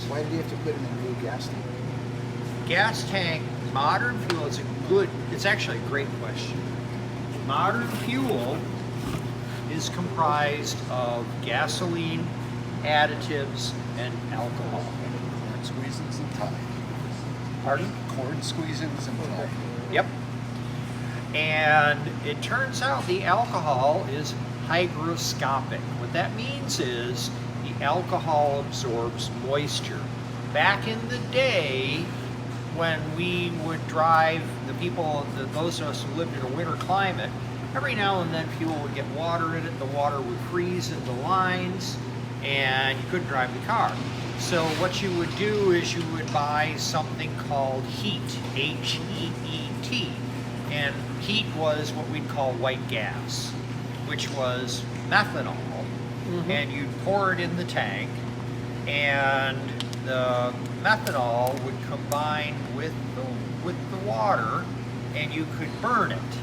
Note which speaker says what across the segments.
Speaker 1: Why did you have to put in a new gas tank?
Speaker 2: Gas tank, modern fuel is it's actually a great question. Modern fuel is comprised of gasoline, additives, and alcohol.
Speaker 3: Corn squeezins and Tide.
Speaker 2: Pardon?
Speaker 3: Corn squeezins and Tide.
Speaker 2: Yep. And it turns out the alcohol is hygroscopic. What that means is the alcohol absorbs moisture. Back in the day, when we would drive, those of us who lived in a winter climate, every now and then fuel would get water in it, the water would freeze in the lines, and you couldn't drive the car. So what you would do is you would buy something called heat, H-E-E-T. And heat was what we'd call white gas, which was methanol.
Speaker 1: Mm-hmm.
Speaker 2: And you'd pour it in the tank, and the methanol would combine with the water, and you could burn it.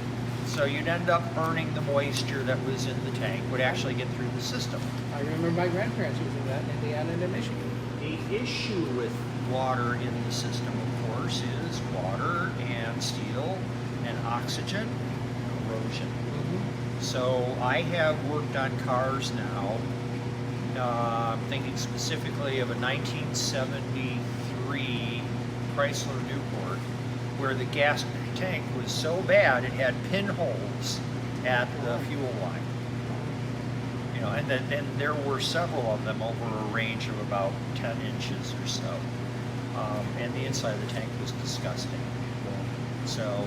Speaker 2: So you'd end up burning the moisture that was in the tank, would actually get through the system.
Speaker 1: I remember my grandparents using that in Indiana and in Michigan.
Speaker 2: The issue with water in the system, of course, is water and steel and oxygen corrosion.
Speaker 1: Mm-hmm.
Speaker 2: So I have worked on cars now. I'm thinking specifically of a 1973 Chrysler Newport, where the gas tank was so bad it had pinholes at the fuel line. You know, and then there were several of them over a range of about 10 inches or so. And the inside of the tank was disgusting. So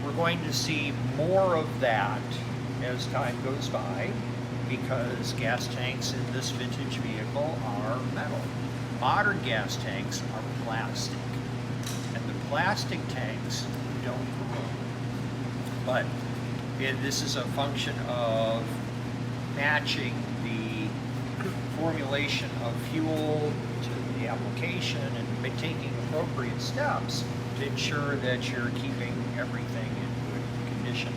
Speaker 2: we're going to see more of that as time goes by, because gas tanks in this vintage vehicle are metal. Modern gas tanks are plastic, and the plastic tanks don't corrode. But this is a function of matching the formulation of fuel to the application and taking appropriate steps to ensure that you're keeping everything in good condition.